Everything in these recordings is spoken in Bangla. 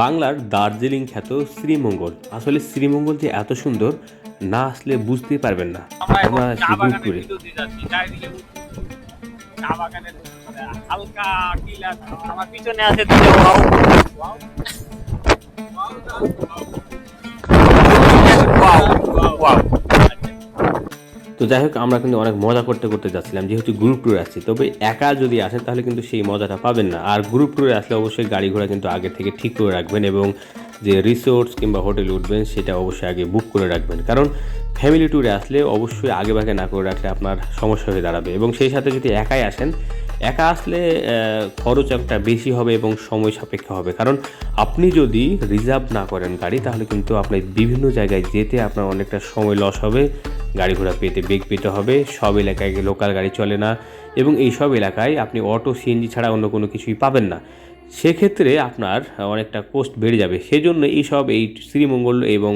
বাংলার দার্জিলিং খ্যাত শ্রীমঙ্গল। আসলে শ্রীমঙ্গল যে এত সুন্দর, না আসলে বুঝতেই পারবেন না। আমরা এখন আমরা চা আসছি গ্রুপ বাগানের ট্যুরে। ভিডিও দিয়ে যাচ্ছি, চারিদিকে চা বাগানের হালকা টিলা। আমার পিছনে আছে দুটো ওয়াও ওয়াও ওয়াও ওয়াও। তো যাই হোক, আমরা কিন্তু অনেক মজা করতে করতে যাচ্ছিলাম, যেহেতু গ্রুপ ট্যুরে আসছি। তবে একা যদি আসেন তাহলে কিন্তু সেই মজাটা পাবেন না। আর গ্রুপ ট্যুরে আসলে অবশ্যই গাড়ি ঘোড়া কিন্তু আগে থেকে ঠিক করে রাখবেন, এবং যে রিসোর্টস কিংবা হোটেলে উঠবেন সেটা অবশ্যই আগে বুক করে রাখবেন। কারণ ফ্যামিলি ট্যুরে আসলে অবশ্যই আগে ভাগে না করে রাখলে আপনার সমস্যা হয়ে দাঁড়াবে। এবং সেই সাথে যদি একাই আসেন, একা আসলে খরচ একটা বেশি হবে এবং সময় সাপেক্ষ হবে। কারণ আপনি যদি রিজার্ভ না করেন গাড়ি, তাহলে কিন্তু আপনার বিভিন্ন জায়গায় যেতে আপনার অনেকটা সময় লস হবে। গাড়ি ঘোড়া পেতে বেগ পেতে হবে, সব এলাকায় লোকাল গাড়ি চলে না, এবং এই সব এলাকায় আপনি অটো সিএনজি ছাড়া অন্য কোনো কিছুই পাবেন না। সেক্ষেত্রে আপনার অনেকটা কোস্ট বেড়ে যাবে। সেজন্য এই শ্রীমঙ্গল এবং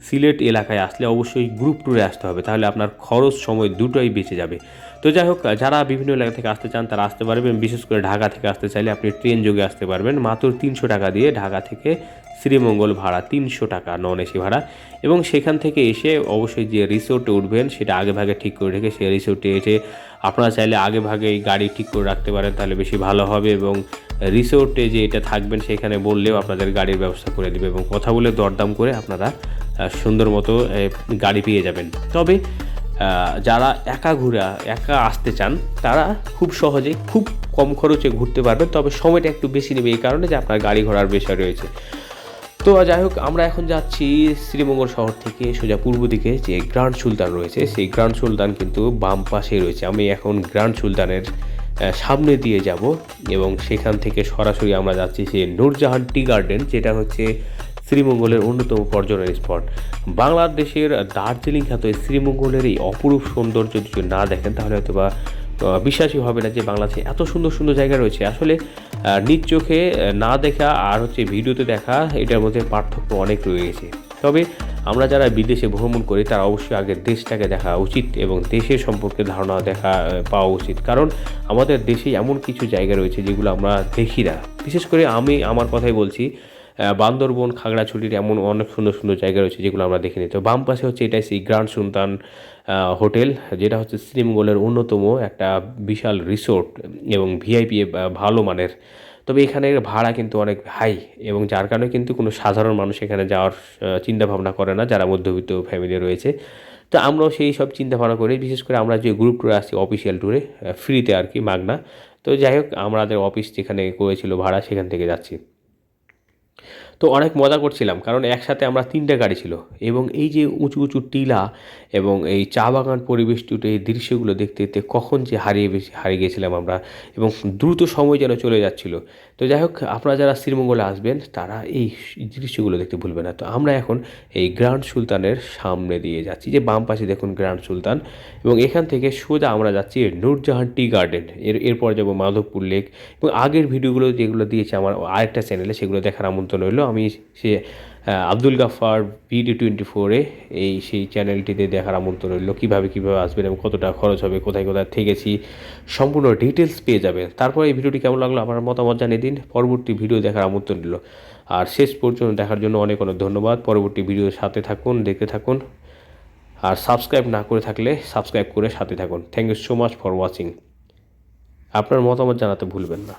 সিলেট এলাকায় আসলে অবশ্যই গ্রুপ ট্যুরে আসতে হবে, তাহলে আপনার খরচ সময় দুটোই বেঁচে যাবে। তো যাই হোক, যারা বিভিন্ন এলাকা থেকে আসতে চান তারা আসতে পারবেন। বিশেষ করে ঢাকা থেকে আসতে চাইলে আপনি ট্রেন যোগে আসতে পারবেন মাত্র 300 টাকা দিয়ে। ঢাকা থেকে শ্রীমঙ্গল ভাড়া 300 টাকা, নন এসি ভাড়া। এবং সেখান থেকে এসে অবশ্যই যে রিসোর্টে উঠবেন সেটা আগে ভাগে ঠিক করে রেখে সেই রিসোর্টে এসে আপনারা চাইলে আগে ভাগে গাড়ি ঠিক করে রাখতে পারেন, তাহলে বেশি ভালো হবে। এবং রিসোর্টে যে এটা থাকবেন সেখানে বললেও আপনাদের গাড়ির ব্যবস্থা করে দেবে, এবং কথা বলে দরদাম করে আপনারা সুন্দর মতো গাড়ি পেয়ে যাবেন। তবে যারা একা আসতে চান তারা খুব সহজে খুব কম খরচে ঘুরতে পারবেন, তবে সময়টা একটু বেশি নেবে এই কারণে যে আপনার গাড়ি ঘোড়ার বিষয় রয়েছে। তো যাই হোক, আমরা এখন যাচ্ছি শ্রীমঙ্গল শহর থেকে সোজা পূর্ব দিকে যে গ্র্যান্ড সুলতান রয়েছে, সেই গ্র্যান্ড সুলতান কিন্তু বাম পাশেই রয়েছে। আমি এখন গ্র্যান্ড সুলতানের সামনে দিয়ে যাব, এবং সেখান থেকে সরাসরি আমরা যাচ্ছি সেই নূরজাহান টি গার্ডেন, যেটা হচ্ছে শ্রীমঙ্গলের অন্যতম পর্যটন স্পট। বাংলাদেশের দার্জিলিং খ্যাত এই শ্রীমঙ্গলের এই অপরূপ সৌন্দর্য যদি না দেখেন তাহলে হয়তো বা বিশ্বাসই হবে না যে বাংলাদেশে এত সুন্দর সুন্দর জায়গা রয়েছে। আসলে নিজ চোখে না দেখা আর হচ্ছে ভিডিওতে দেখা, এটার মধ্যে পার্থক্য অনেক রয়েছে। তবে আমরা যারা বিদেশে ভ্রমণ করি তারা অবশ্যই আগে দেশটাকে দেখা উচিত এবং দেশের সম্পর্কে ধারণা পাওয়া উচিত। কারণ আমাদের দেশে এমন কিছু জায়গা রয়েছে যেগুলো আমরা দেখি না। বিশেষ করে আমি আমার কথাই বলছি, বান্দরবন, খাগড়াছড়ির এমন অনেক সুন্দর সুন্দর জায়গা রয়েছে যেগুলো আমরা দেখিনি। তো বাম পাশে হচ্ছে এটাই সেই গ্র্যান্ড সুলতান হোটেল, যেটা হচ্ছে শ্রীমঙ্গলের অন্যতম একটা বিশাল রিসোর্ট এবং ভিআইপি ভালো মানের। তবে এখানের ভাড়া কিন্তু অনেক হাই, এবং যার কারণে কিন্তু কোনো সাধারণ মানুষ এখানে যাওয়ার চিন্তা ভাবনা করে না, যারা মধ্যবিত্ত ফ্যামিলি রয়েছে। তো আমরাও সেই সব চিন্তা ভাবনা করি। বিশেষ করে আমরা যে গ্রুপ ট্যুরে আসছি অফিসিয়াল ট্যুরে, ফ্রিতে আর কি, মাগনা। তো যাই হোক, আমাদের অফিস যেখানে করেছিল ভাড়া সেখান থেকে যাচ্ছি। তো অনেক মজা করছিলাম, কারণ একসাথে আমরা 3টা গাড়ি ছিল, এবং এই যে উঁচু উঁচু টিলা এবং এই চা বাগান পরিবেশটিতে এই দৃশ্যগুলো দেখতে দেখতে কখন যে হারিয়ে গিয়েছিলাম আমরা, এবং দ্রুত সময় যেন চলে যাচ্ছিল। তো যাই হোক, আপনারা যারা শ্রীমঙ্গলে আসবেন তারা এই দৃশ্যগুলো দেখতে ভুলবেন না। তো আমরা এখন এই গ্র্যান্ড সুলতানের সামনে দিয়ে যাচ্ছি, যে বাম পাশে দেখুন গ্র্যান্ড সুলতান, এবং এখান থেকে সোজা আমরা যাচ্ছি নূরজাহান টি গার্ডেন। এরপর যাবো মাধবপুর লেক, এবং আগের ভিডিওগুলো যেগুলো দিয়েছে আমার আরেকটা চ্যানেলে সেগুলো দেখার আমন্ত্রণ রইল। আমি সে আব্দুল গাফার BD24-এ সেই চ্যানেলটিতে দেখার আমন্ত্রণ রইল। কীভাবে আসবেন এবং কত টাকা খরচ হবে, কোথায় কোথায় থেকেছি, সম্পূর্ণ ডিটেলস পেয়ে যাবেন। তারপর এই ভিডিওটি কেমন লাগলো আমার মতামত জানিয়ে দিন। পরবর্তী ভিডিও দেখার আমন্ত্রণ রইল। আর শেষ পর্যন্ত দেখার জন্য অনেক অনেক ধন্যবাদ। পরবর্তী ভিডিওর সাথে থাকুন, দেখতে থাকুন। আর সাবস্ক্রাইব না করে থাকলে সাবস্ক্রাইব করে সাথে থাকুন। Thank you so much for watching. আপনার মতামত জানাতে ভুলবেন না।